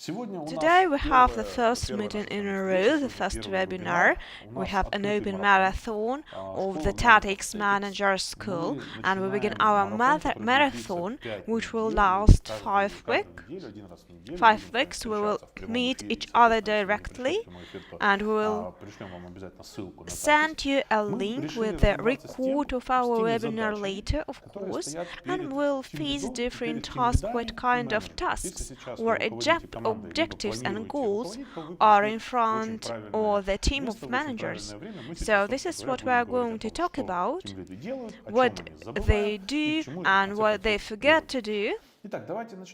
Today we have the first meeting in a row, the first webinar. We have an open marathon of the Tetics Manager School, and we begin our marathon, which will last 5 weeks. 5 weeks. We will meet each other directly, and we will send you a link with the record of our webinar later, of course, and we'll face different tasks. What kind of tasks or objectives and goals are in front of the team of managers. So this is what we are going to talk about, what they do and what they forget to do.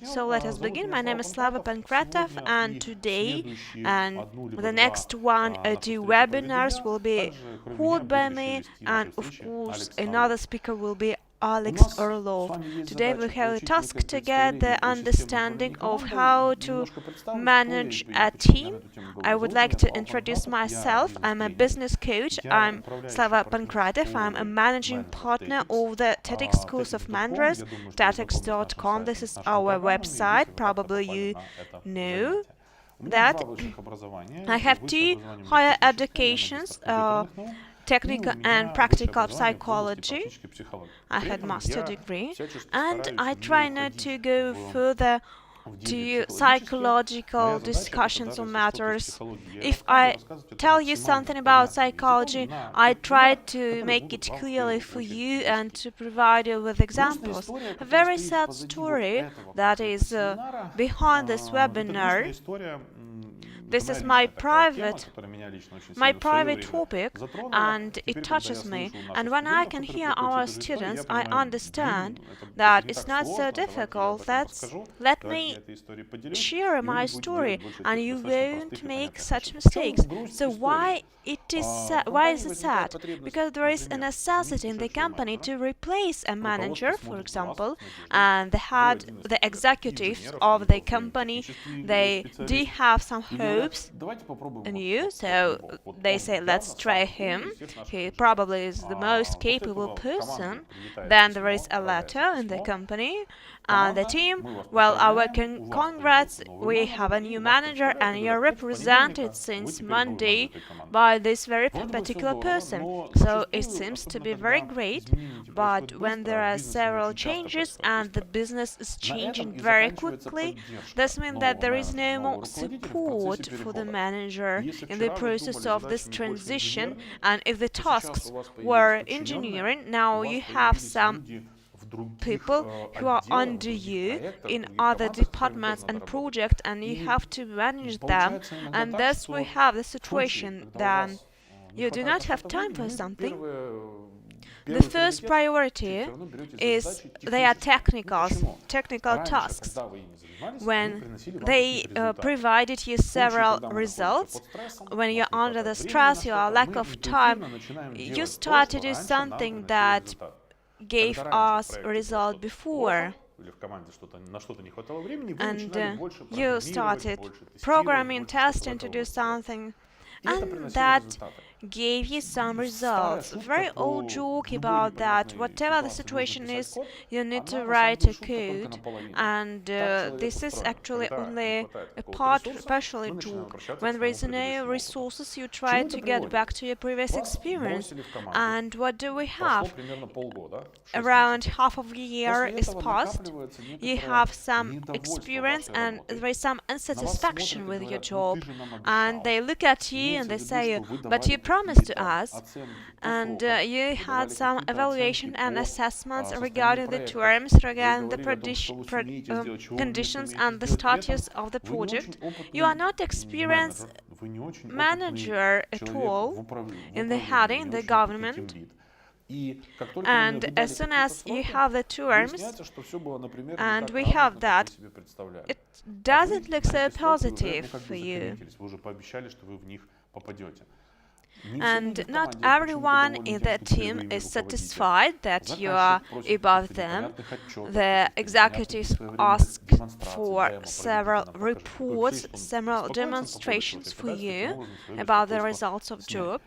So let us begin. My name is Pankratov, and today and the next two webinars will be held by me, and of course another speaker will be Alex Orlov. Today we have a task to get the understanding of how to manage a team. I would like to introduce myself. I'm a business coach. I'm Slava Pankratov. I'm a managing partner of the Tetics Schools of Managers, Tetics.com. This is our website. Probably you know that. I have two higher educations, technical and practical psychology. I had master degree, and I try not to go further to psychological discussions on matters. If I tell you something about psychology, I try to make it clearly for you and to provide you with examples. A very sad story that is behind this webinar. This is my private topic, and it touches me. And when I can hear our students, I understand that it's not so difficult. Let me share my story, and you won't make such mistakes. So why is it sad? Because there is a necessity in the company to replace a manager, for example, and the executives of the company, they do have some hopes in you, so they say, let's try him. He probably is the most capable person. Then there is a letter in the company, and the team, well, our congrats, we have a new manager, and you're represented since Monday by this very particular person. So it seems to be very great, but when there are several changes and the business is changing very quickly, this means that there is no more support for the manager in the process of this transition. And if the tasks were engineering, now you have some people who are under you in other departments and projects, and you have to manage them, and thus we have the situation that you do not have time for something. The first priority is their technical tasks. When they provided you several results, when you're under the stress, your lack of time, you start to do something that gave us a result before, and you started programming, testing to do something, and that gave you some results. Very old joke about that. Whatever the situation is, you need to write a code, and this is actually only a partially joke. When there is no resources, you try to get back to your previous experience. And what do we have? Around half of a year is passed. You have some experience, and there is some unsatisfaction with your job, and they look at you and they say, but you promised to us, and you had some evaluation and assessments regarding the terms, regarding the conditions and the status of the project. You are not experienced manager at all in the heading, the government. And as soon as you have the terms, and we have that, it doesn't look so positive for you. And not everyone in the team is satisfied that you are above them. The executives ask for several reports, several demonstrations for you about the results of job.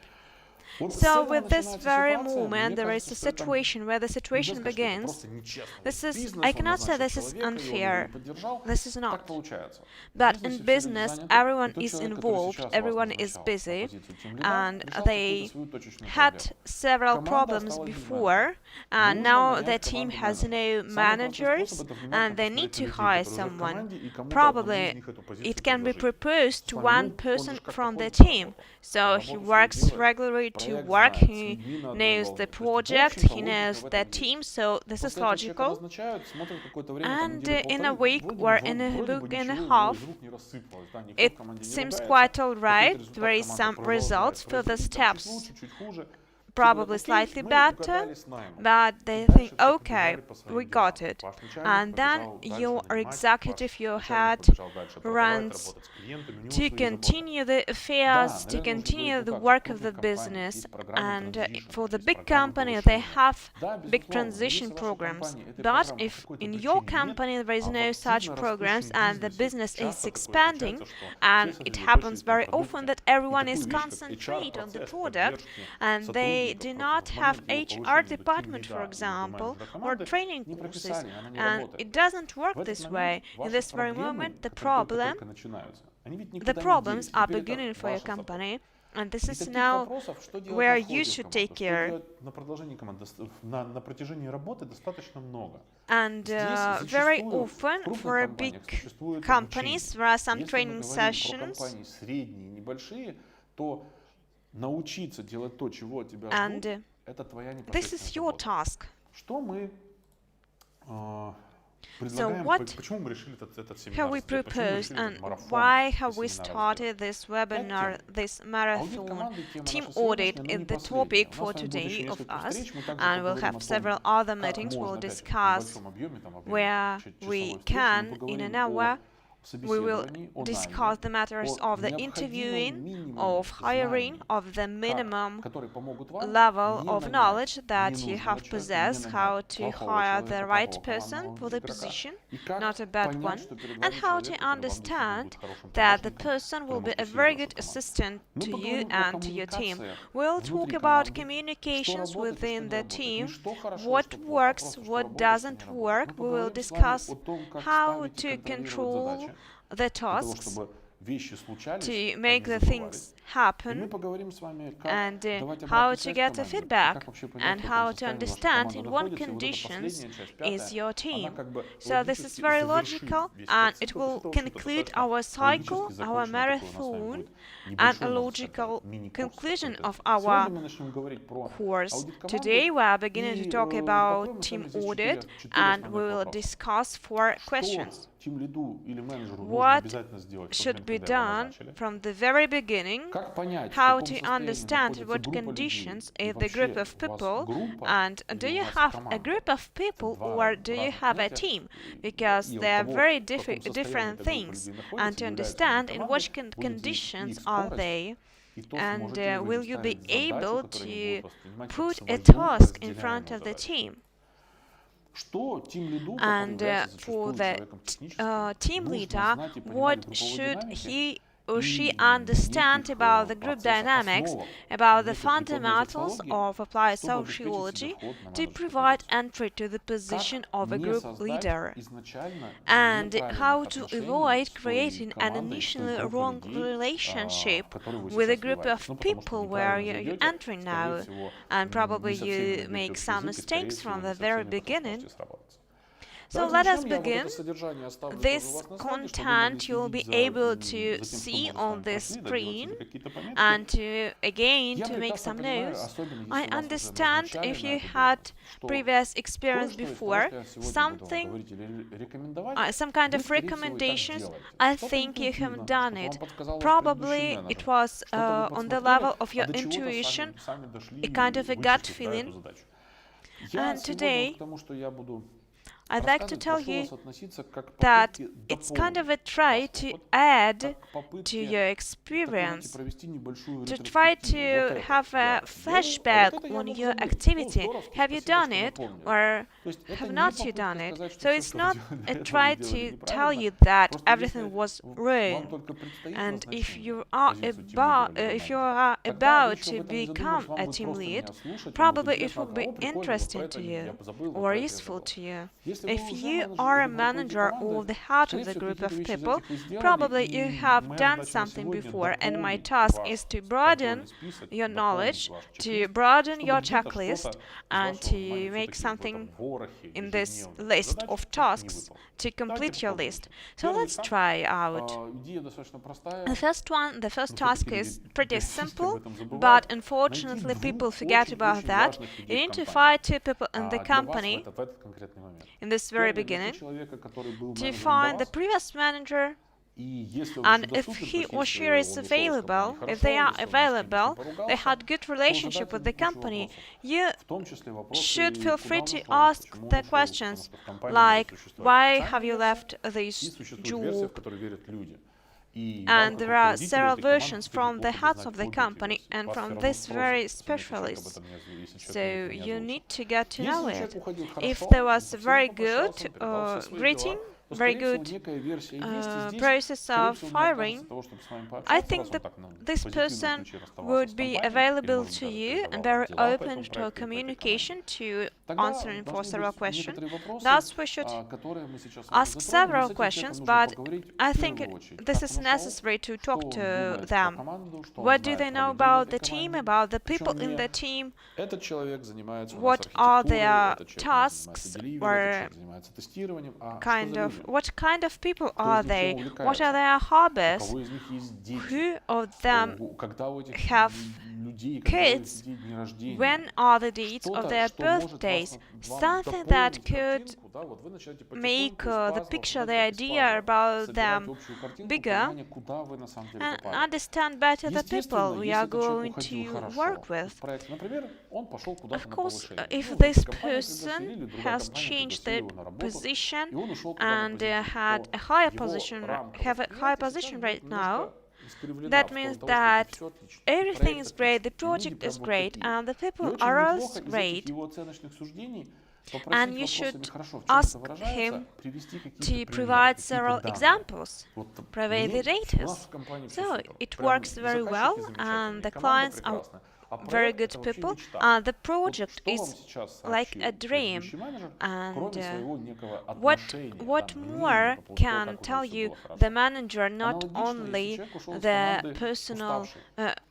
So with this very moment, there is a situation where the situation begins. I cannot say this is unfair. This is not. But in business, everyone is involved, everyone is busy, and they had several problems before, and now the team has no managers, and they need to hire someone. Probably it can be proposed to one person from the team, so he works regularly to work, he knows the project, he knows the team, so this is logical. And in a week or in a week and a half, it seems quite alright. There is some results for the steps, probably slightly better, but they think, okay, we got it. And then your executive, your head, runs to continue the affairs, to continue the work of the business. And for the big company, they have big transition programs. But if in your company there is no such programs and the business is expanding, and it happens very often that everyone is concentrated on the product and they do not have HR department, for example, or training courses, and it doesn't work this way. In this very moment, the problems are beginning for your company, and this is now where you should take care. And very often for big companies there are some training sessions, and this is your task. So what have we proposed, and why have we started this webinar, this marathon? Team audit is the topic for today of us, and we'll have several other meetings. We'll discuss where we can in an hour. We will discuss the matters of the interviewing, of hiring, of the minimum level of knowledge that you have possessed, how to hire the right person for the position, not a bad one, and how to understand that the person will be a very good assistant to you and to your team. We'll talk about communications within the team, what works, what doesn't work. We will discuss how to control the tasks, to make the things happen, and how to get a feedback, and how to understand in what conditions is your team. So this is very logical, and it will conclude our cycle, our marathon, and a logical conclusion of our course. Today we are beginning to talk about team audit, and we will discuss 4 questions. What should be done from the very beginning, how to understand what conditions is the group of people, and do you have a group of people or do you have a team, because they are very different things, and to understand in what conditions are they, and will you be able to put a task in front of the team. And for the team leader, what should he or she understand about the group dynamics, about the fundamentals of applied sociology, to provide entry to the position of a group leader, and how to avoid creating an initially wrong relationship with a group of people where you're entering now, and probably you make some mistakes from the very beginning. So let us begin. This content you'll be able to see on the screen, and to make some notes. I understand if you had previous experience before, some kind of recommendations, I think you have done it. Probably it was on the level of your intuition, a kind of a gut feeling. And today I'd like to tell you that it's kind of a try to add to your experience, to try to have a flashback on your activity. Have you done it or have not you done it? So it's not a try to tell you that everything was wrong. And if you are about to become a team lead, probably it will be interesting to you or useful to you. If you are a manager or the head of the group of people, probably you have done something before, and my task is to broaden your knowledge, to broaden your checklist, and to make something in this list of tasks to complete your list. So let's try out. The first task is pretty simple, but unfortunately people forget about that. You need to find two people in the company in this very beginning to find the previous manager, and if he or she is available, if they are available, they had good relationship with the company, you should feel free to ask the questions like, why have you left this job? And there are several versions from the heads of the company and from this very specialist. So you need to get to know it. If there was a very good greeting, very good process of hiring, I think that this person would be available to you and very open to communication, to answering for several questions. Thus, we should ask several questions, but I think this is necessary to talk to them. What do they know about the team, about the people in the team? What are their tasks, or what kind of people are they? What are their hobbies? Who of them have kids? When are the dates of their birthdays? Something that could make the picture, the idea about them bigger, and understand better the people we are going to work with. Of course, if this person has changed their position and have a higher position right now, that means that everything is great, the project is great, and the people are also great. And you should ask him to provide several examples, provide the data. So it works very well, and the clients are very good people. The project is like a dream, and what more can tell you the manager, not only the personal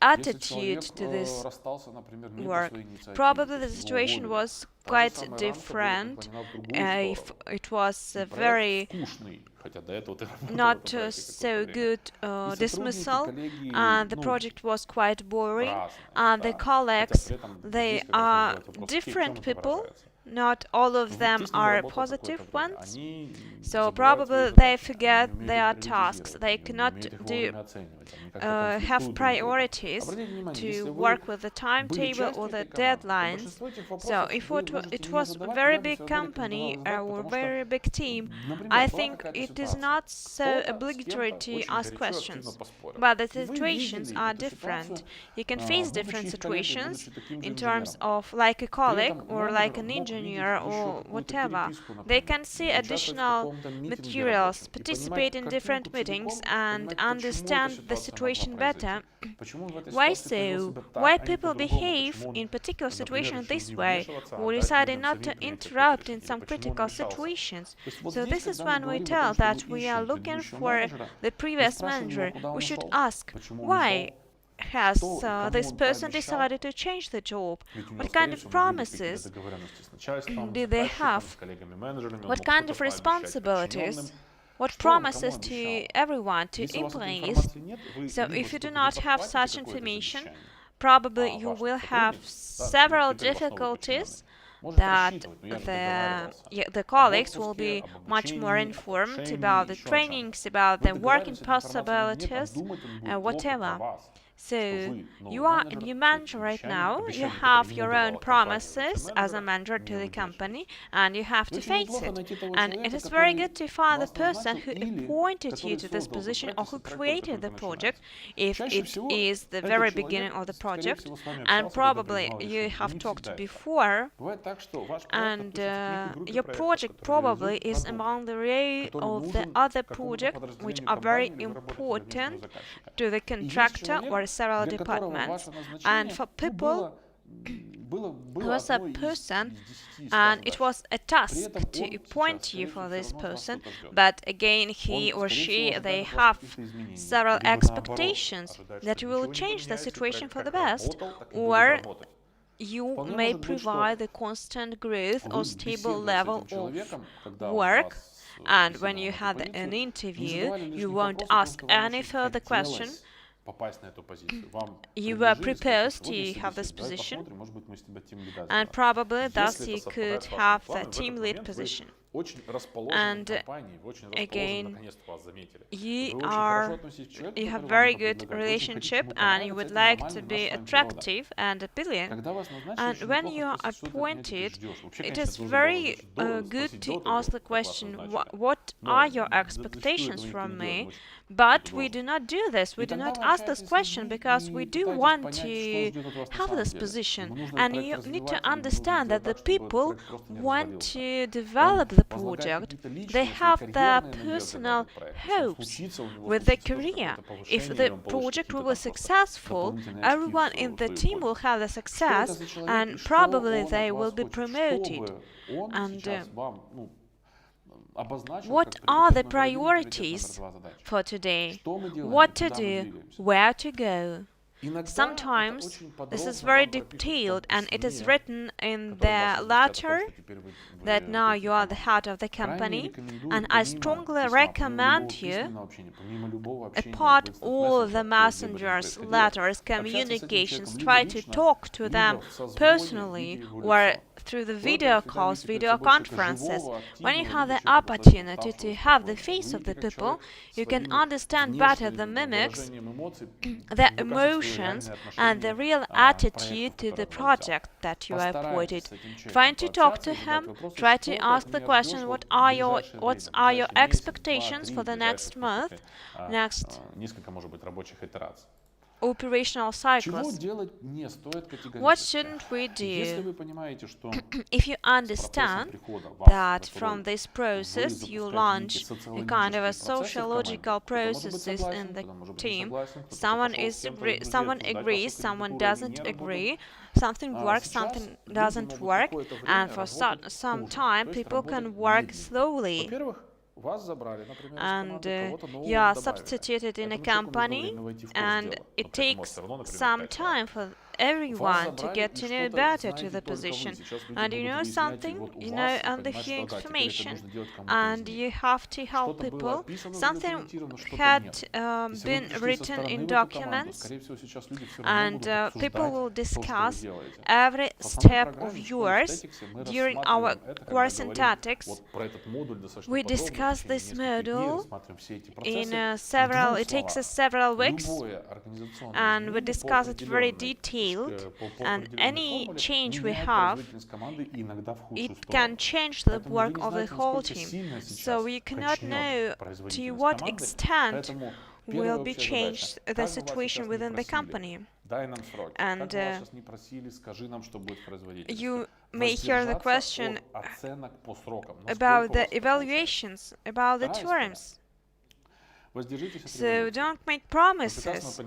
attitude to this work. Probably the situation was quite different if it was a very not so good dismissal, and the project was quite boring, and the colleagues, they are different people. Not all of them are positive ones, so probably they forget their tasks. They cannot have priorities to work with the timetable or the deadlines. So if it was a very big company or a very big team, I think it is not so obligatory to ask questions. But the situations are different. You can face different situations in terms of like a colleague or like an engineer or whatever. They can see additional materials, participate in different meetings, and understand the situation better. Why so? Why people behave in particular situations this way, or deciding not to interrupt in some critical situations? So this is when we tell that we are looking for the previous manager. We should ask, why has this person decided to change the job? What kind of promises do they have? What kind of responsibilities? What promises to everyone, to employees? So if you do not have such information, probably you will have several difficulties that the colleagues will be much more informed about the trainings, about the working possibilities, whatever. So you are a new manager right now, you have your own promises as a manager to the company, and you have to face it. And it is very good to find the person who appointed you to this position or who created the project, if it is the very beginning of the project, and probably you have talked before, and your project probably is among the array of the other projects which are very important to the contractor or several departments. And for people, there was a person, and it was a task to appoint you for this person, but again he or she, they have several expectations that you will change the situation for the best, or you may provide the constant growth or stable level of work. And when you had an interview, you won't ask any further question. You were proposed to have this position, and probably thus you could have the team lead position. And again, you have very good relationship and you would like to be attractive and appealing. And when you are appointed, it is very good to ask the question, what are your expectations from me? But we do not do this. We do not ask this question because we do want to have this position. And you need to understand that the people want to develop the project. They have their personal hopes with their career. If the project will be successful, everyone in the team will have the success, and probably they will be promoted. And what are the priorities for today? What to do? Where to go? Sometimes this is very detailed, and it is written in the letter that now you are the head of the company, and I strongly recommend you, apart all the messengers, letters, communications, try to talk to them personally or through the video calls, video conferences. When you have the opportunity to have the face of the people, you can understand better the mimics, the emotions, and the real attitude to the project that you are appointed. Trying to talk to him, try to ask the question, what are your expectations for the next month, next operational cycles. What shouldn't we do? If you understand that from this process you launch a kind of a sociological processes in the team, someone agrees, someone doesn't agree, something works, something doesn't work, and for some time people can work slowly. And you are substituted in a company, and it takes some time for everyone to get to know better to the position. And you know something, you know only few information, and you have to help people. Something had been written in documents, and people will discuss every step of yours. During our course in Tetics, we discuss this module in it takes us several weeks, and we discuss it very detailed, and any change we have, it can change the work of the whole team. So you cannot know to what extent will be changed the situation within the company. And you may hear the question about the evaluations, about the terms. So don't make promises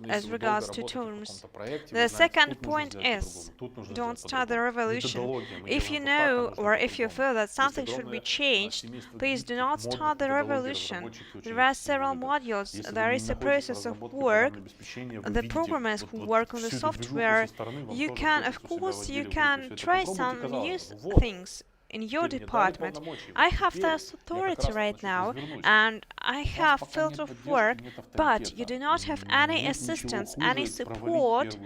as regards to terms. The second point is, don't start the revolution. If you know or if you feel that something should be changed, please do not start the revolution. There are several modules, there is a process of work, the programmers who work on the software, you can, of course, you can try some new things in your department. I have this authority right now, and I have field of work, but you do not have any assistance, any support,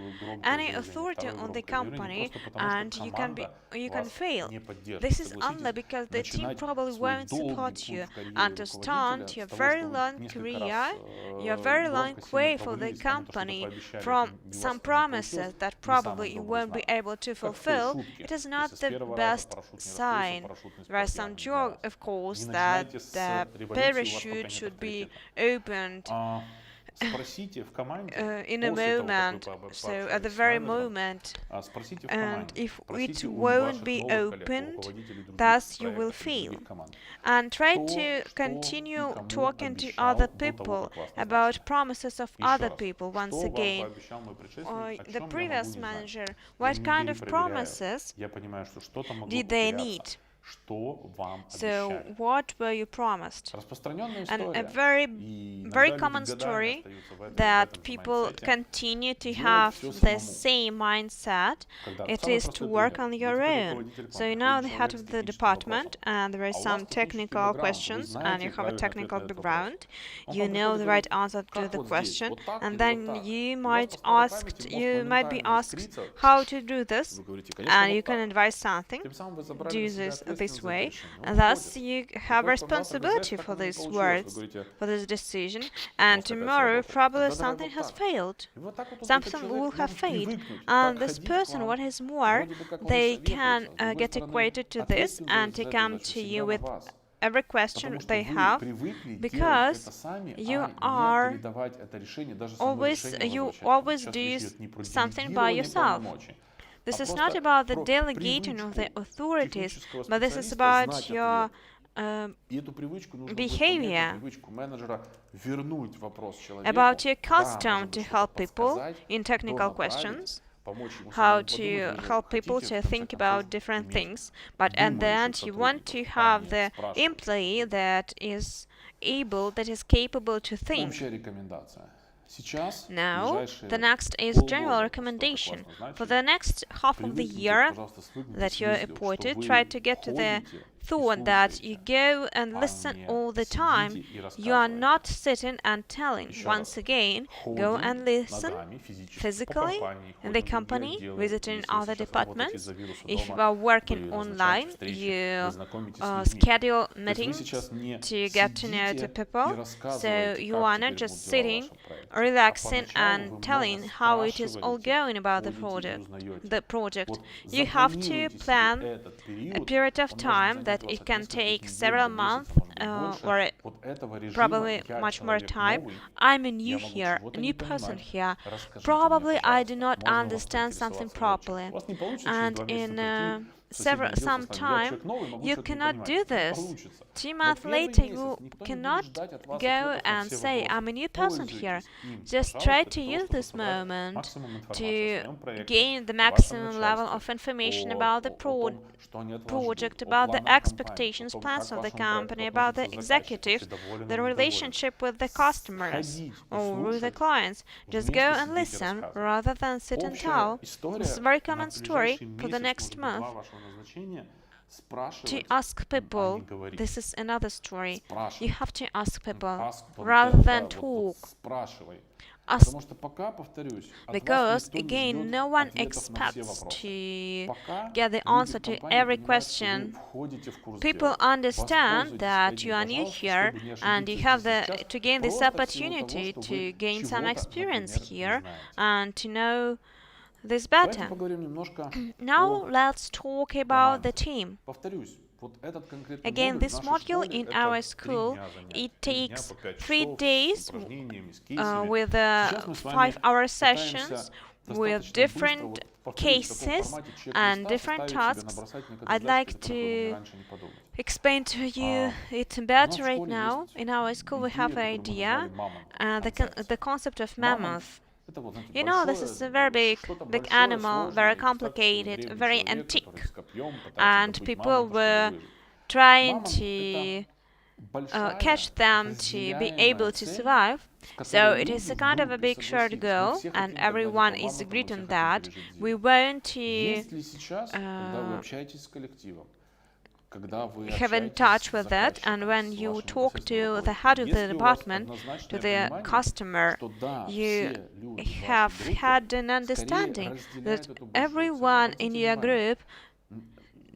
any authority on the company, and you can fail. This is only because the team probably won't support you and to start your very long career, your very long way for the company from some promises that probably you won't be able to fulfill. It is not the best sign. There are some jokes, of course, that the parachute should be opened in a moment, so at the very moment, and if it won't be opened, thus you will fail. And try to continue talking to other people about promises of other people. Once again, the previous manager, what kind of promises did they need? So, what were you promised? And a very common story that people continue to have the same mindset, it is to work on your own. So you know the head of the department and there are some technical questions and you have a technical background. You know the right answer to the question, and then you might be asked how to do this, and you can advise something. Do this way, and thus you have responsibility for these words, for this decision, and tomorrow probably something has failed. Something will have failed, and this person, what is more, they can get acquainted to this and to come to you with every question they have, because you always do something by yourself. This is not about the delegating of the authorities, but this is about your behavior, about your custom to help people in technical questions, how to help people to think about different things. But at the end, you want to have the employee that is capable to think. Now, the next is general recommendation. For the next half of the year that you're appointed, try to get to the thought that you go and listen all the time. You are not sitting and telling. Once again, go and listen physically in the company, visiting other departments. If you are working online, you schedule meetings to get to know the people. So you are not just sitting, relaxing and telling how it is all going about the project. You have to plan a period of time that it can take several months or probably much more time. I'm a new person here. Probably I do not understand something properly, and in some time you cannot do this. 2 months later you cannot go and say, I'm a new person here. Just try to use this moment to gain the maximum level of information about the project, about the expectations, plans of the company, about the executives, the relationship with the customers or with the clients. Just go and listen rather than sit and tell. This is a very common story for the next month. To ask people, this is another story. You have to ask people rather than talk. Ask, because again, no one expects to get the answer to every question. People understand that you are new here and you have to gain this opportunity to gain some experience here and to know this better. Now let's talk about the team. Again, this module in our school, it takes 3 days with 5-hour sessions with different cases and different tasks. I'd like to explain to you it better right now. In our school we have an idea, the concept of mammoth. You know, this is a very big animal, very complicated, very antique, and people were trying to catch them to be able to survive. So it is a kind of a big shared goal, and everyone is agreed on that. We want to have in touch with that, and when you talk to the head of the department, to the customer, you have had an understanding that everyone in your group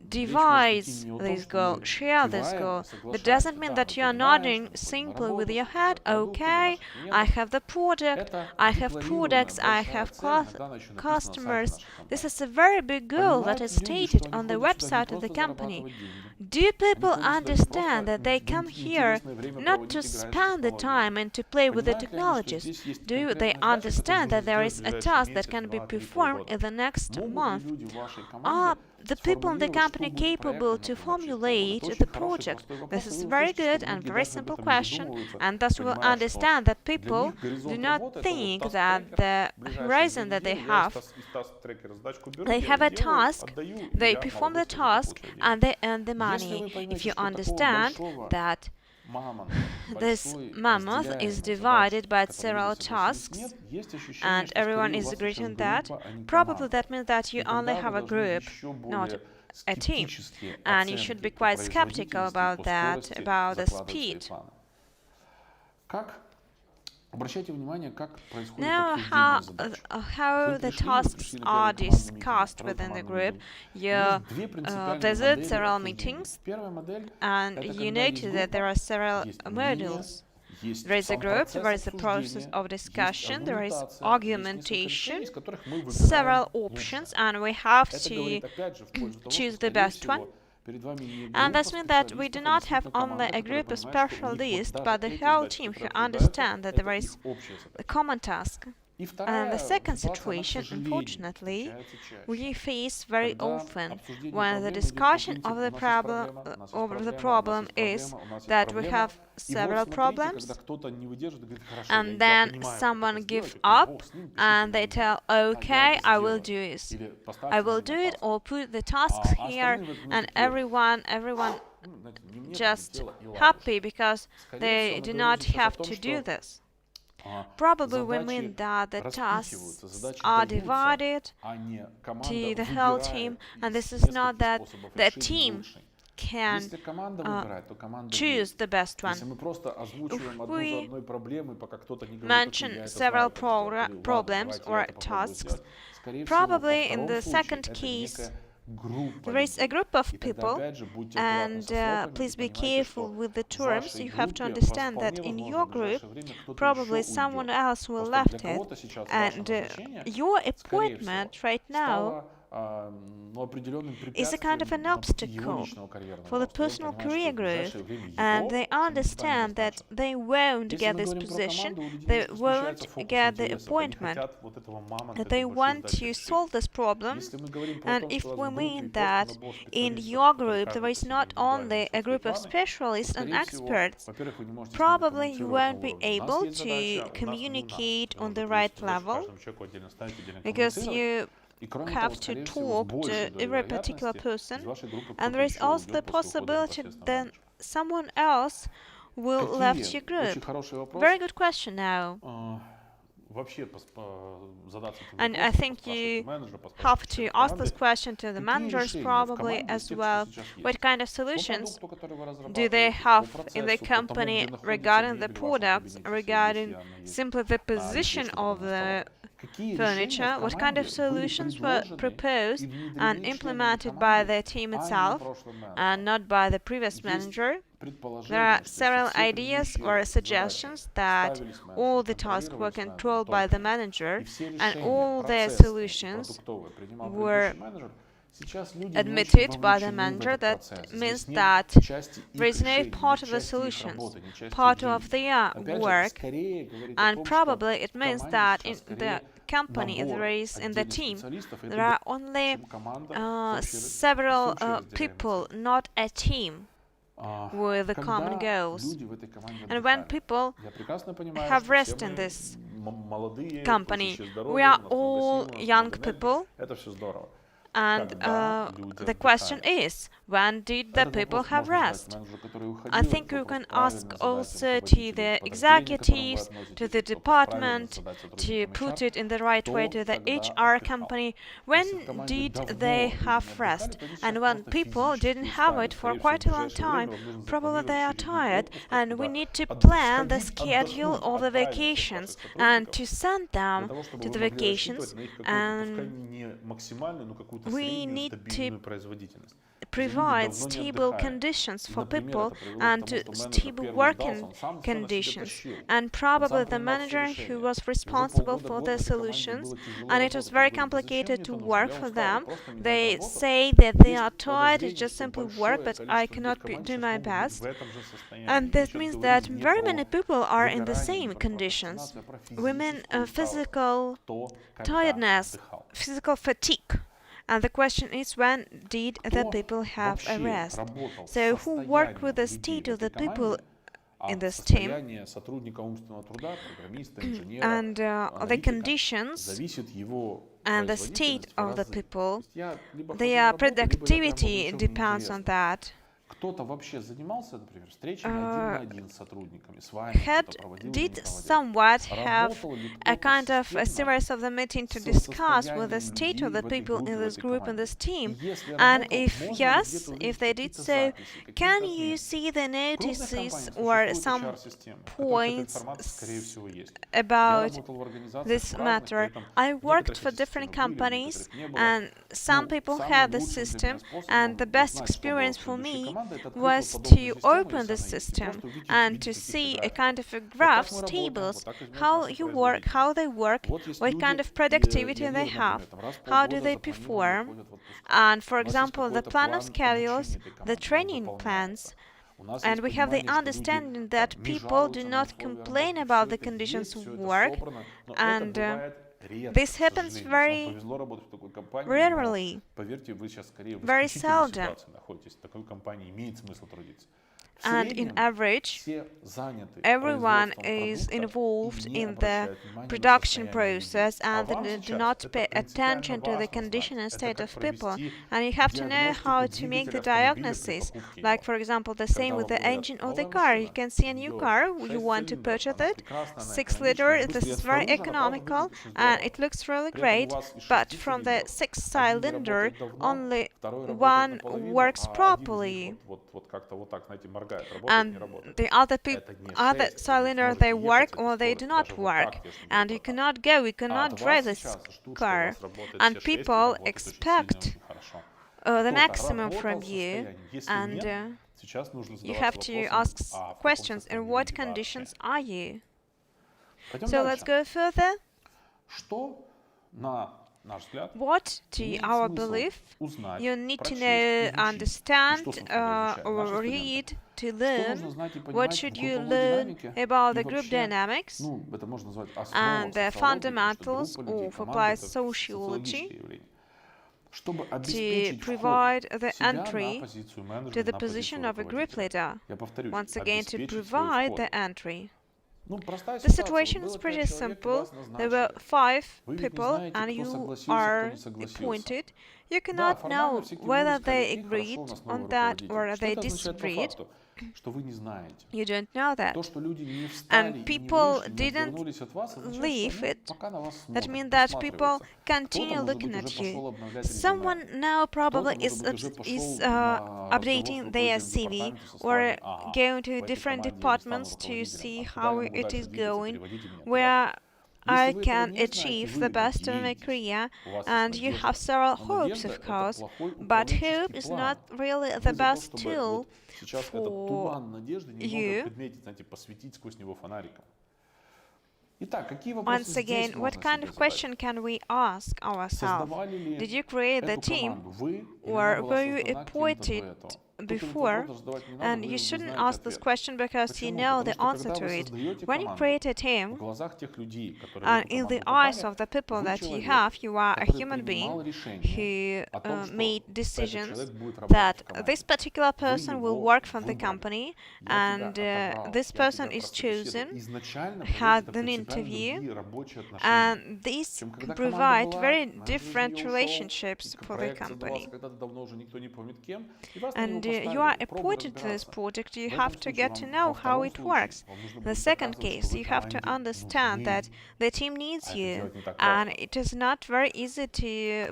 divides this goal, share this goal, but doesn't mean that you are nodding simply with your head. Okay, I have the product, I have products, I have customers. This is a very big goal that is stated on the website of the company. Do people understand that they come here not to spend the time and to play with the technologies? Do they understand that there is a task that can be performed in the next month? Are the people in the company capable to formulate the project? This is a very good and very simple question, and thus we will understand that people do not think that the horizon that they have a task, they perform the task, and they earn the money. If you understand that this mammoth is divided by several tasks and everyone is agreed on that, probably that means that you only have a group, not a team, and you should be quite skeptical about that, about the speed. Now, how the tasks are discussed within the group. You visit several meetings, and you notice that there are several models. There is a group, there is a process of discussion, there is argumentation, several options, and we have to choose the best one. And this means that we do not have only a group of specialists, but the whole team who understand that there is a common task. And the second situation, unfortunately, we face very often when the discussion of the problem is that we have several problems, and then someone gives up and they tell, okay, I will do it. I will do it, or put the tasks here, and everyone just happy because they do not have to do this. Probably we mean that the tasks are divided to the whole team, and this is not that the team can choose the best one. If we mention several problems or tasks, probably in the second case there is a group of people, and please be careful with the terms. You have to understand that in your group probably someone else will left it, and your appointment right now is a kind of an obstacle for the personal career growth, and they understand that they won't get this position, they won't get the appointment, that they want to solve this problem. And if we mean that in your group there is not only a group of specialists and experts, probably you won't be able to communicate on the right level, because you have to talk to every particular person, and there is also the possibility that someone else will left your group. Very good question now. And I think you have to ask this question to the managers probably as well. What kind of solutions do they have in the company regarding the products, regarding simply the position of the furniture? What kind of solutions were proposed and implemented by the team itself and not by the previous manager? There are several ideas or suggestions that all the tasks were controlled by the manager, and all their solutions were admitted by the manager. That means that there is no part of the solutions, part of their work, and probably it means that in the company, there is in the team, there are only several people, not a team with the common goals. And when people have rest in this company, we are all young people, And the question is, when did the people have rest? I think you can ask also to the executives, to the department, to put it in the right way to the HR company. When did they have rest? And when people didn't have it for quite a long time, probably they are tired, and we need to plan the schedule of the vacations and to send them to the vacations, and we need to provide stable conditions for people and stable working conditions. And probably the manager who was responsible for the solutions, and it was very complicated to work for them. They say that they are tired, it's just simply work, but I cannot do my best. And that means that very many people are in the same conditions. Women, physical tiredness, physical fatigue. And the question is, when did the people have a rest? So who worked with the state of the people in this team? And the conditions and the state of the people, their productivity depends on that. Did somewhat have a kind of a series of the meeting to discuss with the state of the people in this group, in this team? And if yes, if they did so, can you see the notices or some points about this matter? I worked for different companies, and some people had the system, and the best experience for me was to open the system and to see a kind of a graphs, tables, how you work, how they work, what kind of productivity they have, how do they perform, and for example the plan of schedules, the training plans. And we have the understanding that people do not complain about the conditions of work, and this happens very rarely, very seldom. And in average, everyone is involved in the production process, and they do not pay attention to the condition and state of people. And you have to know how to make the diagnosis. Like, for example, the same with the engine of the car. You can see a new car, you want to purchase it, 6-liter, this is very economical, and it looks really great, but from the 6-cylinder, only one works properly. And the other cylinder, they work or they do not work, and you cannot go, you cannot drive this car, and people expect the maximum from you, and you have to ask questions: in what conditions are you? So let's go further. What, to our belief, you need to know, understand, or read to learn? What should you learn about the group dynamics and the fundamentals of applied sociology to provide the entry to the position of a group leader? Once again, to provide the entry. The situation is pretty simple. There were 5 people and you are appointed. You cannot know whether they agreed on that or they disagreed. You don't know that. And people didn't leave it. That means that people continue looking at you. Someone now probably is updating their CV or going to different departments to see how it is going, where I can achieve the best of my career, and you have several hopes, of course, but hope is not really the best tool for you. Once again, what kind of question can we ask ourselves? Did you create the team, or were you appointed before, and you shouldn't ask this question because you know the answer to it. When you create a team, and in the eyes of the people that you are a human being who made decisions that this particular person will work for the company, and this person is chosen, had an interview, and these provide very different relationships for the company. And you are appointed to this project, you have to get to know how it works. The second case, you have to understand that the team needs you, and it is not very easy to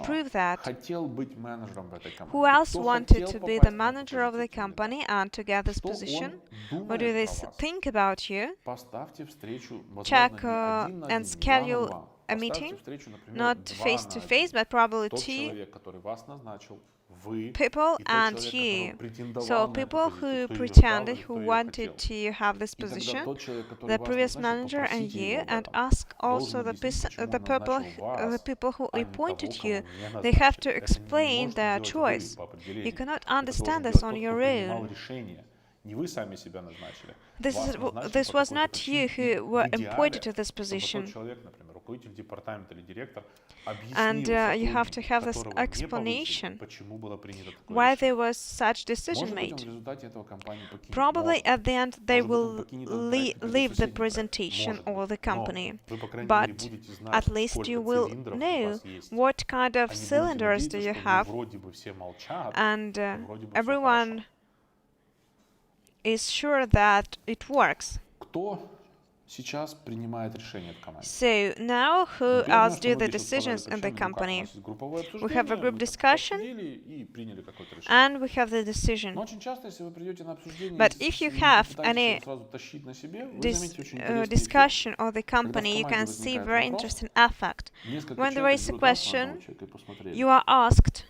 prove that. Who else wanted to be the manager of the company and to get this position? What do they think about you? Check and schedule a meeting, not face to face, but probably two people and you. So people who pretended, who wanted to have this position, the previous manager and you, and ask also the people who appointed you. They have to explain their choice. You cannot understand this on your own. This was not you who were appointed to this position. And you have to have this explanation why there was such decision made. Probably at the end they will leave the presentation or the company, but at least you will know what kind of cylinders do you have, and everyone is sure that it works. So now who else do the decisions in the company? We have a group discussion and we have the decision. But if you have any discussion of the company, you can see very interesting effect. When there is a question, you are asked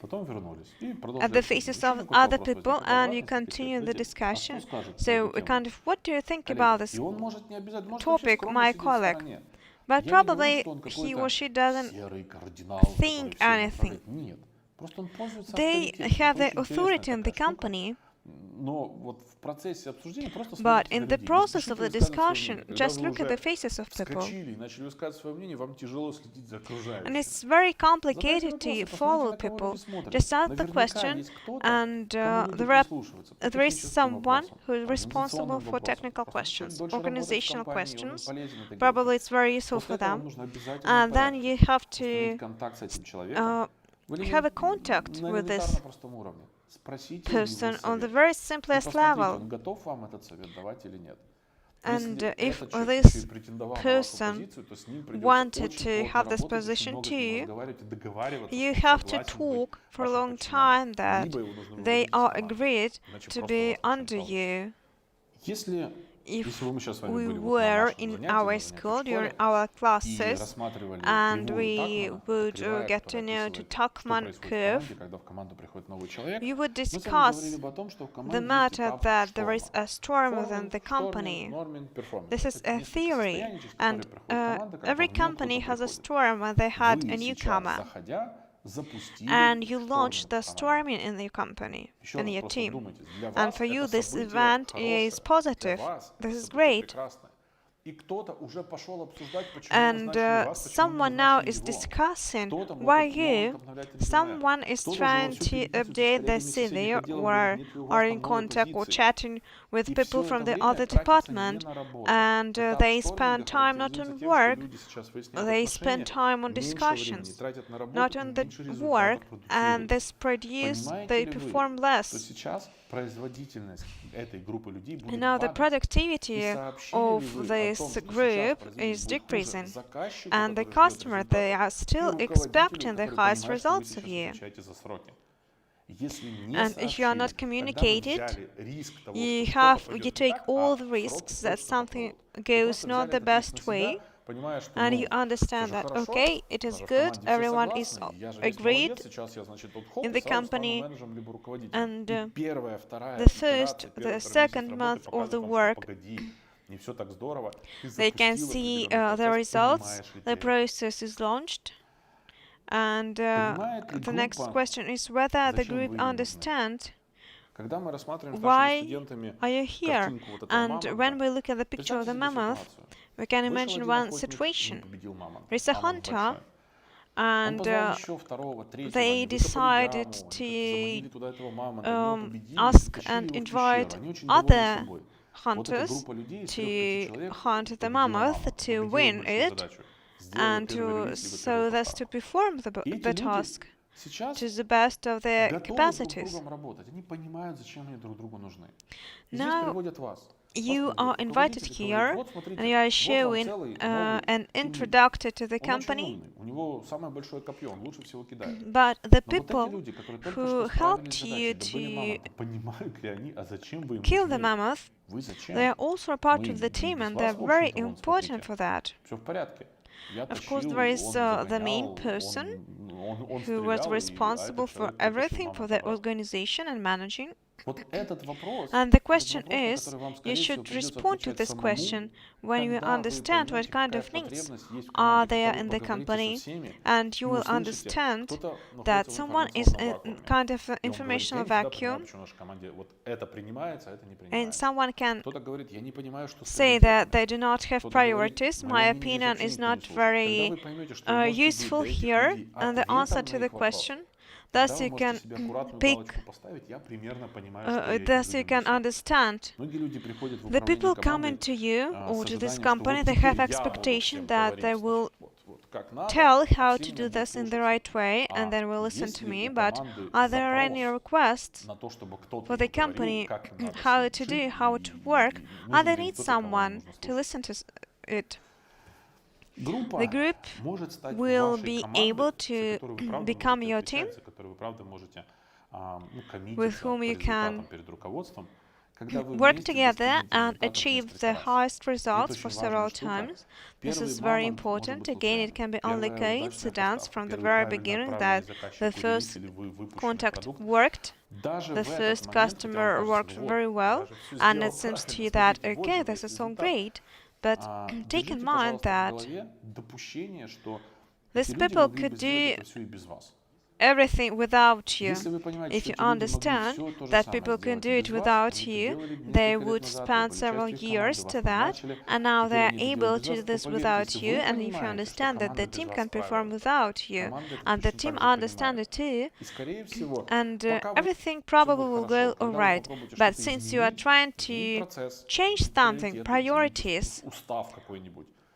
at the faces of other people and you continue the discussion. So kind of, what do you think about this topic, my colleague? But probably he or she doesn't think anything. They have the authority in the company, but in the process of the discussion, just look at the faces of people. And it's very complicated to follow people. Just ask the question, and there is someone who is responsible for technical questions, organizational questions. Probably it's very useful for them. And then you have to have a contact with this person on the very simplest level. And if this person wanted to have this position too, you have to talk for a long time that they are agreed to be under you. If we were in our school during our classes and we would get to know the Tuckman curve, we would discuss the matter that there is a storm within the company. This is a theory, and every company has a storm when they had a newcomer. And you launch the storming in your company, in your team. And for you, this event is positive. This is great. And someone now is discussing why you, someone is trying to update the CV or are in contact or chatting with people from the other department, and they spend time not on work, they spend time on discussions, not on the work, and this produce, they perform less. And now the productivity of this group is decreasing, and the customer, they are still expecting the highest results of you. And if you are not communicated, you take all the risks that something goes not the best way, and you understand that, okay, it is good, everyone is agreed in the company, and the second month of the work, they can see the results, the process is launched, and the next question is whether the group understands Why are you here? And when we look at the picture of the mammoth, we can imagine one situation. There's a hunter, and they decided to ask and invite other hunters to hunt the mammoth, to win it, and so as to perform the task to the best of their capacities. Now you are invited here and you are showing an introductor to the company, but the people who helped you to kill the mammoth, they are also a part of the team and they are very important for that. Of course, there is the main person who was responsible for everything, for the organization and managing. And the question is, you should respond to this question when you understand what kind of needs are there in the company, and you will understand that someone is in kind of an informational vacuum, and someone can say that they do not have priorities. My opinion is not very useful here, and the answer to the question. Thus you can thus you can understand. The people coming to you or to this company, they have expectation that they will tell how to do this in the right way and then will listen to me, but are there any requests for the company how to do, how to work? Are they need someone to listen to it? The group will be able to become your team, with whom you can work together and achieve the highest results for several times. This is very important. Again, it can be only coincidence from the very beginning that the first contact worked, the first customer worked very well, and it seems to you that, okay, this is all great. But take in mind that these people could do everything without you. If you understand that people can do it without you, they would spend several years to that, and now they are able to do this without you, and if you understand that the team can perform without you, and the team understands it too, and everything probably will go alright. But since you are trying to change something, priorities,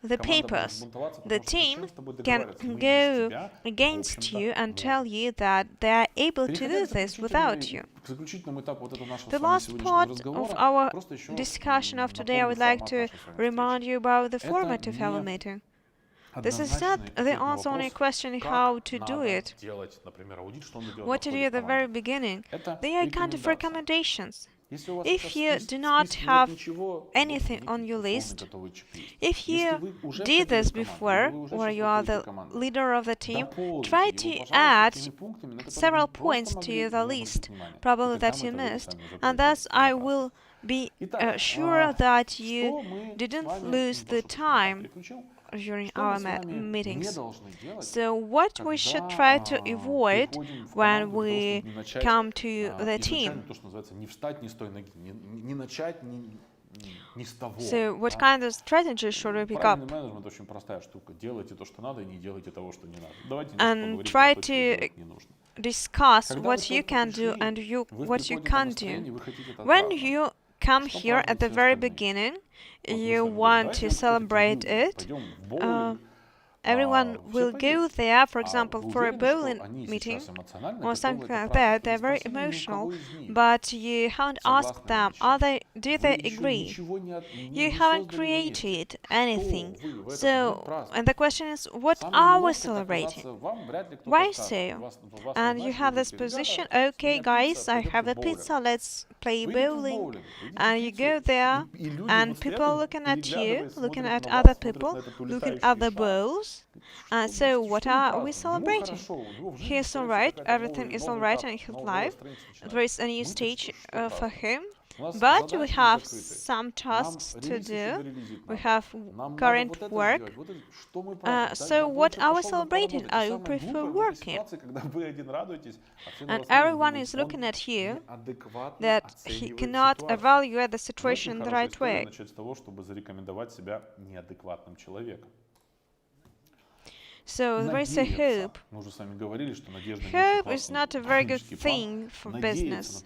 the papers, the team can go against you and tell you that they are able to do this without you. The last part of our discussion of today, I would like to remind you about the format of our meeting. This is not the answer on your question how to do it, what to do at the very beginning. They are kind of recommendations. If you do not have anything on your list, if you did this before, or you are the leader of the team, try to add several points to the list, probably that you missed, and thus I will be sure that you didn't lose the time during our meetings. So what we should try to avoid when we come to the team? So what kind of strategy should we pick up? And try to discuss what you can do and what you can't do. When you come here at the very beginning, you want to celebrate it, everyone will go there, for example, for a bowling meeting or something like that. They're very emotional, but you haven't asked them, do they agree? You haven't created anything. So, and the question is, what are we celebrating? Why so? And you have this position, okay guys, I have a pizza, let's play bowling. And you go there, and people looking at you, looking at other people, looking at the bowls. So what are we celebrating? He's alright, everything is alright in his life. There is a new stage for him. But we have some tasks to do. We have current work. So what are we celebrating? I would prefer working. And everyone is looking at you that he cannot evaluate the situation in the right way. So there is a hope. Hope is not a very good thing for business.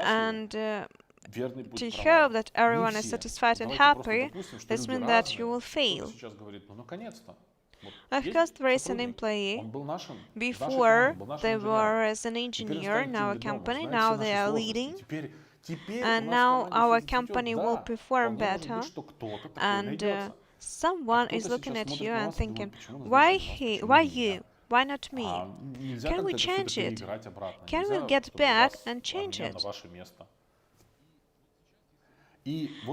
And to hope that everyone is satisfied and happy, this means that you will fail. Of course, there is an employee. Before, they were as an engineer in our company, now they are leading. And now our company will perform better. And someone is looking at you and thinking, why you? Why not me? Can we change it? Can we get back and change it?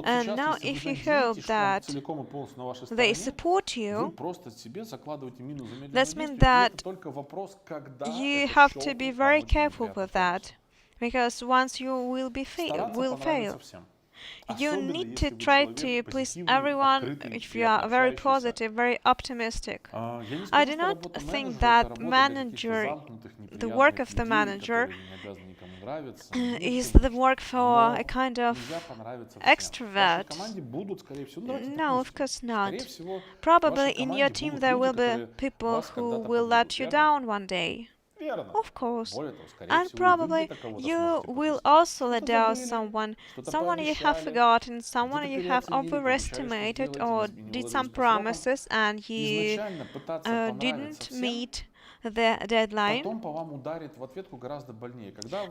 And now if you hope that they support you, that means that you have to be very careful with that, because once you will fail. You need to try to please everyone if you are very positive, very optimistic. I do not think that the work of the manager is the work for a kind of extrovert. No, of course not. Probably in your team there will be people who will let you down one day. Of course. And probably you will also let down someone you have forgotten, someone you have overestimated, or did some promises and you didn't meet the deadline.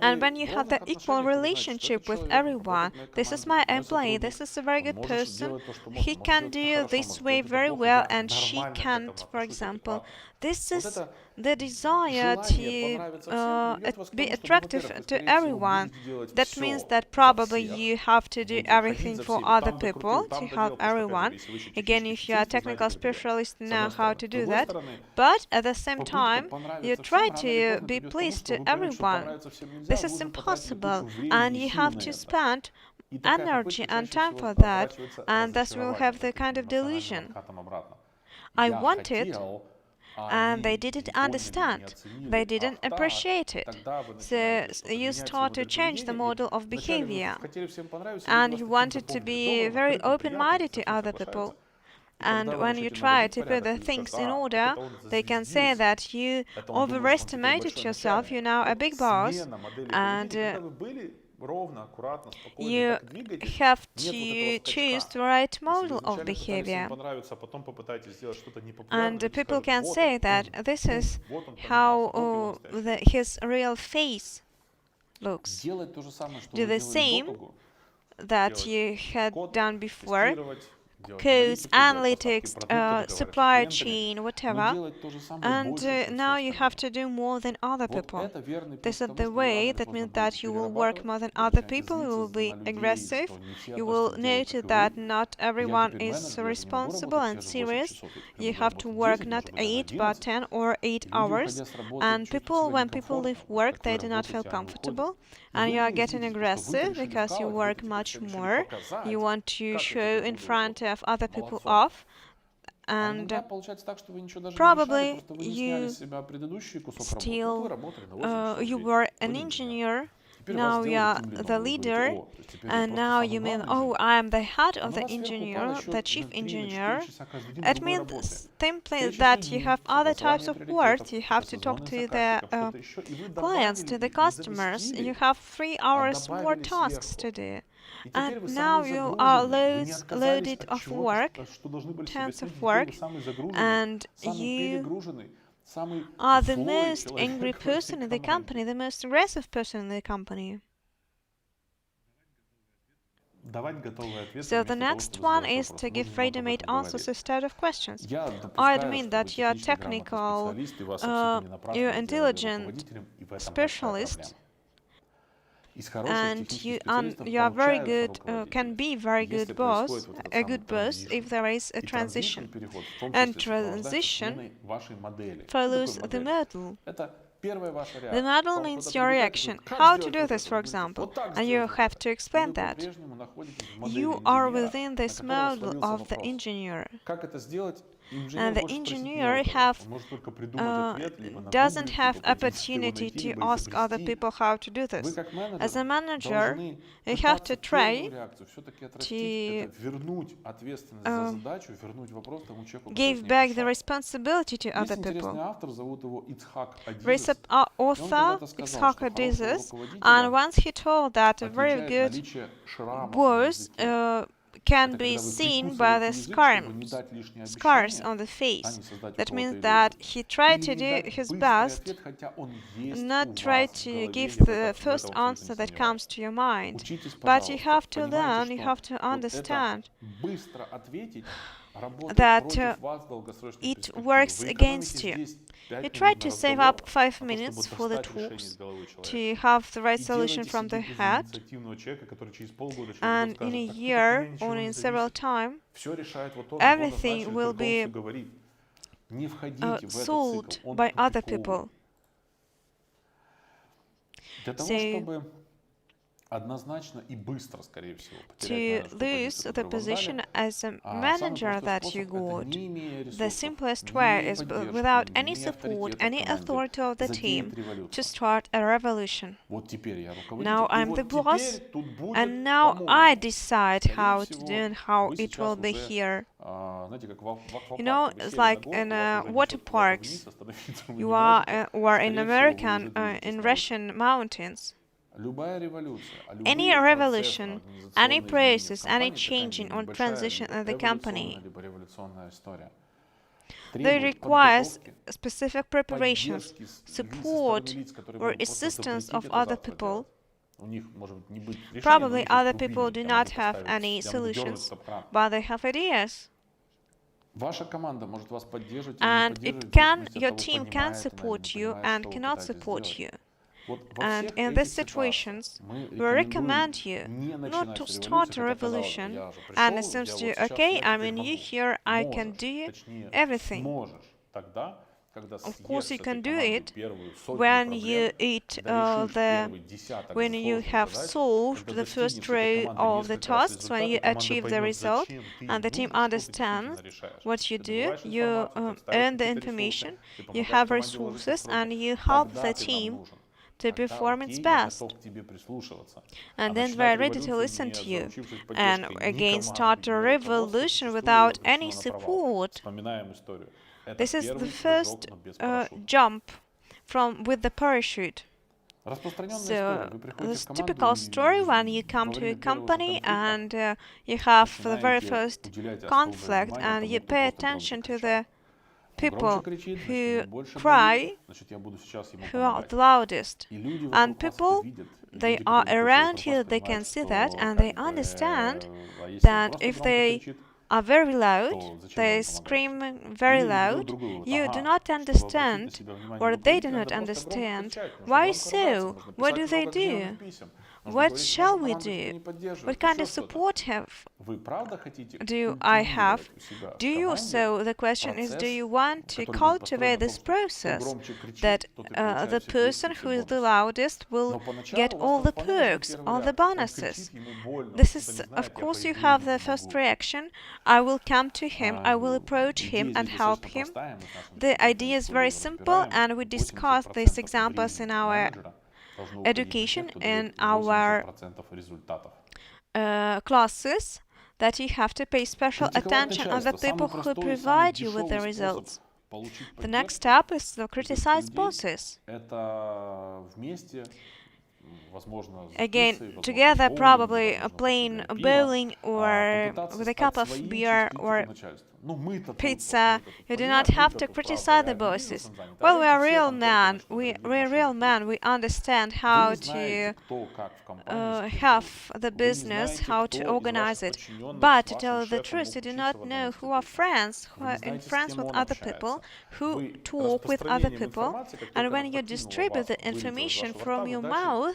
And when you have the equal relationship with everyone, this is my employee, this is a very good person, he can do this way very well and she can't, for example. This is the desire to be attractive to everyone. That means that probably you have to do everything for other people to help everyone. Again, if you are a technical specialist, you know how to do that. But at the same time, you try to be pleased to everyone. This is impossible, and you have to spend energy and time for that, and thus will have the kind of delusion. I want it, and they didn't understand, they didn't appreciate it. So you start to change the model of behavior, and you wanted to be very open-minded to other people. And when you try to put the things in order, they can say that you overestimated yourself, you're now a big boss, and you have to choose the right model of behavior. And people can say that this is how his real face looks. Do the same that you had done before. Codes, analytics, supply chain, whatever, and now you have to do more than other people. This is the way. That means that you will work more than other people, you will be aggressive, you will notice that not everyone is responsible and serious. You have to work not 8 but 10 or 8 hours, and when people leave work, they do not feel comfortable, and you are getting aggressive because you work much more. You want to show in front of other people off, and probably you were an engineer, now you are the leader, and now you mean, oh, I am the head of the engineer, the chief engineer. It means simply that you have other types of work. You have to talk to the clients, to the customers. You have 3 hours more tasks to do. And now you are loaded of work, tons of work, and you are the most angry person in the company, the most aggressive person in the company. So the next one is to give ready-made answers instead of questions. I admit that you are technical, you're intelligent specialist, and you are very good, can be very good boss, a good boss if there is a transition. And transition follows the model. The model means your reaction. How to do this, for example, and you have to explain that. You are within this model of the engineer. And the engineer doesn't have opportunity to ask other people how to do this. As a manager, you have to try to give back the responsibility to other people. Author Itzhak did this, and once he told that a very good boss can be seen by the scars on the face. That means that he tried to do his best, not try to give the first answer that comes to your mind. But you have to learn, you have to understand that it works against you. You try to save up 5 minutes for the talks to have the right solution from the head, and in a year or in several times, everything will be solved by other people. So, to lose the position as a manager that you got, the simplest way is without any support, any authority of the team, to start a revolution. Now I'm the boss, and now I decide how to do and how it will be here. You know, it's like in water parks, you are, or in American, in Russian mountains. Any revolution, any process, any changing or transition in the company, they require specific preparations, support or assistance of other people. Probably other people do not have any solutions, but they have ideas. And your team can support you and cannot support you. And in these situations, we recommend you not to start a revolution and it seems to you, okay, I'm in you here, I can do everything. Of course, you can do it when you when you have solved the first row of the tasks, when you achieve the result, and the team understands what you do. You earn the information, you have resources, and you help the team to perform its best. And then they're ready to listen to you. And again, start a revolution without any support. This is the first jump with the parachute. So, this typical story when you come to a company and you have the very first conflict and you pay attention to the people who cry, who are the loudest. And people, they are around you, they can see that, and they understand that if they are very loud, they scream very loud, you do not understand, or they do not understand. Why so? What do they do? What shall we do? What kind of support do I have? Do you? So the question is, do you want to cultivate this process that the person who is the loudest will get all the perks, all the bonuses? This is, of course, you have the first reaction. I will come to him, I will approach him and help him. The idea is very simple, and we discussed these examples in our education, in our classes, that you have to pay special attention on the people who provide you with the results. The next step is to criticize bosses. Again, together, probably playing bowling or with a cup of beer or pizza. You do not have to criticize the bosses. Well, we are real men. We're real men. We understand how to have the business, how to organize it. But to tell the truth, you do not know who are friends, who are in friends with other people, who talk with other people. And when you distribute the information from your mouth,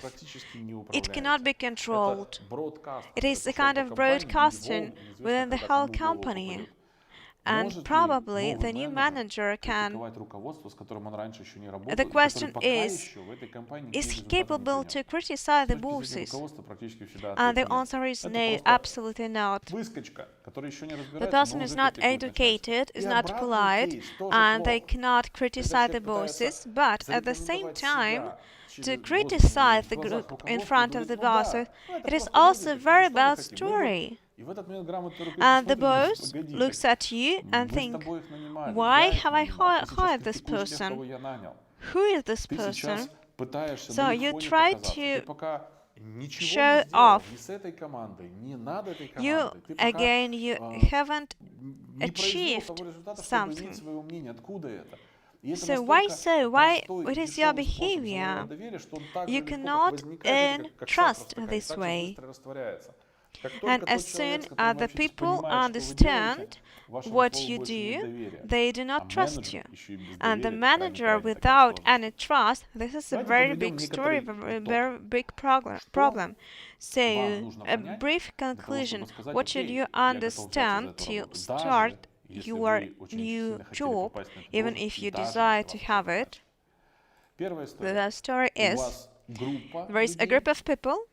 it cannot be controlled. It is a kind of broadcasting within the whole company. And probably the new manager can. The question is he capable to criticize the bosses? And the answer is no, absolutely not. The person is not educated, is not polite, and they cannot criticize the bosses, but at the same time, to criticize the group in front of the bosses, it is also a very bad story. And the boss looks at you and thinks, why have I hired this person? Who is this person? So you try to show off. You haven't achieved something. So why so? Why it is your behavior? You cannot earn trust this way. And as soon as the people understand what you do, they do not trust you. And the manager without any trust, this is a very big story, a very big problem. So, a brief conclusion, what should you understand to start your new job, even if you desire to have it? The story is, there is a group of people,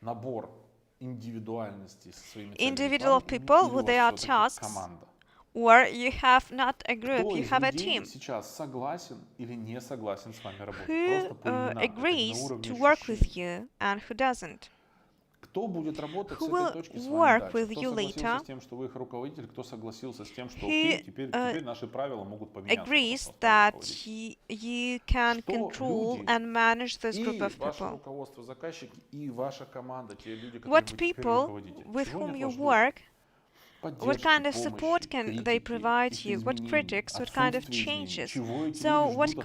individual people with their tasks, or you have not a group, you have a team who agrees to work with you and who doesn't. Who will work with you later, who agrees that you can control and manage this group of people. What people with whom you work, what kind of support can they provide you? What critics? What kind of changes? So what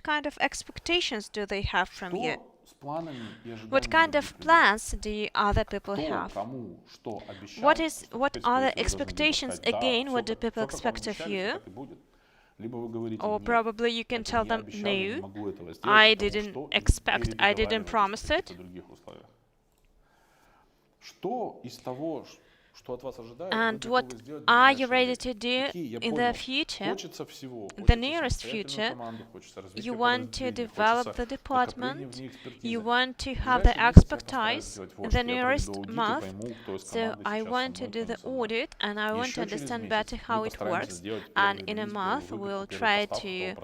kind of expectations do they have from you? What kind of plans do other people have? What are the expectations again? What do people expect of you? Or probably you can tell them, no, I didn't expect, I didn't promise it. And what are you ready to do in the future, the nearest future? You want to develop the department, you want to have the expertise in the nearest month, so I want to do the audit and I want to understand better how it works, and in a month we'll try to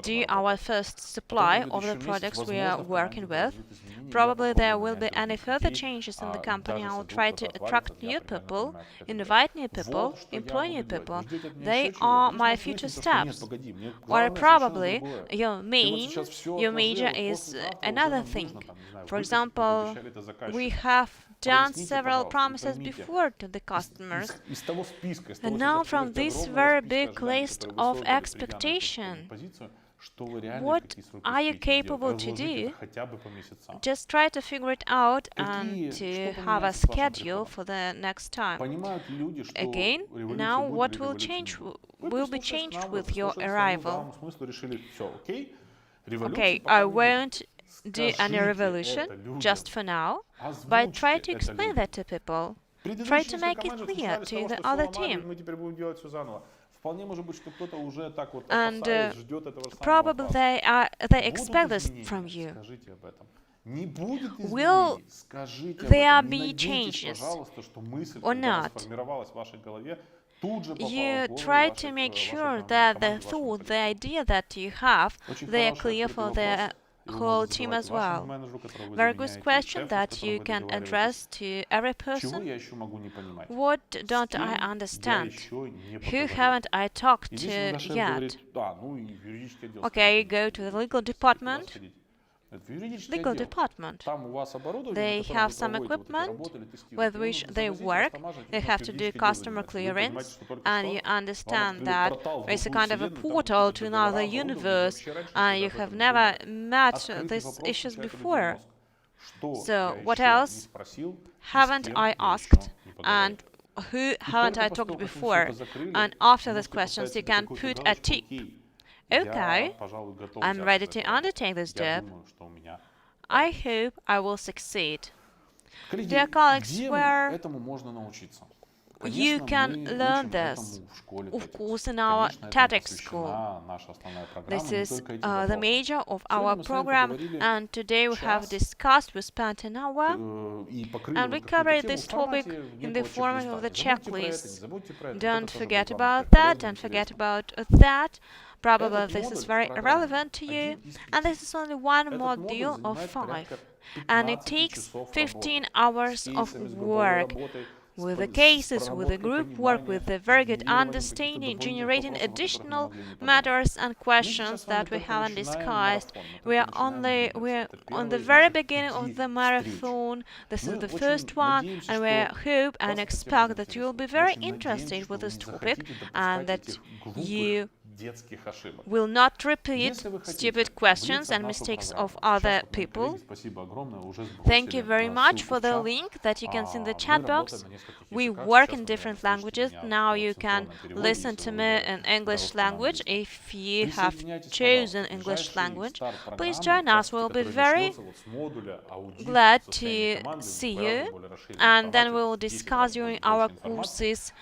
do our first supply of the products we are working with. Probably there will be any further changes in the company. I will try to attract new people, invite new people, employ new people. They are my future steps. Or probably your major is another thing. For example, we have done several promises before to the customers. And now from this very big list of expectation, what are you capable to do? Just try to figure it out and to have a schedule for the next time. Again, now what will be changed with your arrival? Okay, I won't do any revolution just for now, but try to explain that to people. Try to make it clear to the other team. And probably they expect this from you. Will there be changes or not? You try to make sure that the thought, the idea that you have, they are clear for the whole team as well. Very good question that you can address to every person. What don't I understand? Who haven't I talked to yet? Okay, go to the legal department. Legal department. They have some equipment with which they work. They have to do customer clearance, and you understand that it's a kind of a portal to another universe, and you have never met these issues before. So what else haven't I asked, and who haven't I talked before? And after these questions, you can put a tick. Okay, I'm ready to undertake this job. I hope I will succeed. Dear colleagues, You can learn this, of course, in our Tetics school. This is the major of our program, and today we have discussed, we spent an hour, and we covered this topic in the format of the checklist. Don't forget about that, don't forget about that. Probably this is very relevant to you, and this is only one module of 5, and it takes 15 hours of work with the cases, with the group work, with the very good understanding, generating additional matters and questions that we haven't discussed. We're on the very beginning of the marathon. This is the first one, and we hope and expect that you will be very interested with this topic and that you will not repeat stupid questions and mistakes of other people. Thank you very much for the link that you can see in the chat box. We work in different languages. Now you can listen to me in English language. If you have chosen English language, please join us. We'll be very glad to see you, and then we'll discuss during our courses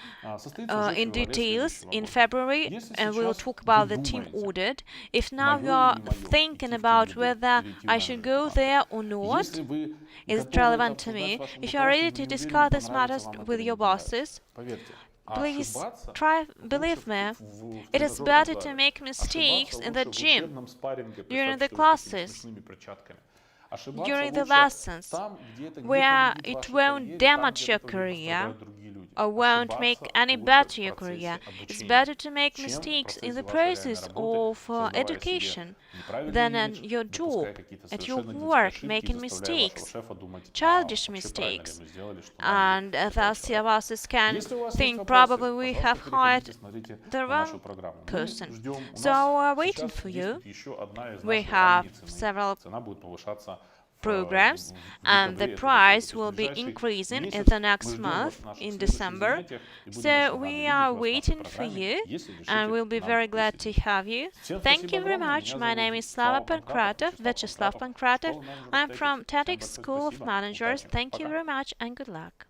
in details in February, and we'll talk about the team audit. If now you are thinking about whether I should go there or not, is it relevant to me? If you are ready to discuss these matters with your bosses, please believe me, it is better to make mistakes in the gym, during the classes, during the lessons, where it won't damage your career or won't make any better your career. It's better to make mistakes in the process of education than in your job, at your work, making mistakes, childish mistakes. And thus your bosses can think probably we have hired the wrong person. So we're waiting for you. We have several programs, and the price will be increasing in the next month, in December. So we are waiting for you, and we'll be very glad to have you. Thank you very much. My name is Slava Pankratov, Vyacheslav Pankratov. I'm from Tetics School of Managers. Thank you very much, and good luck.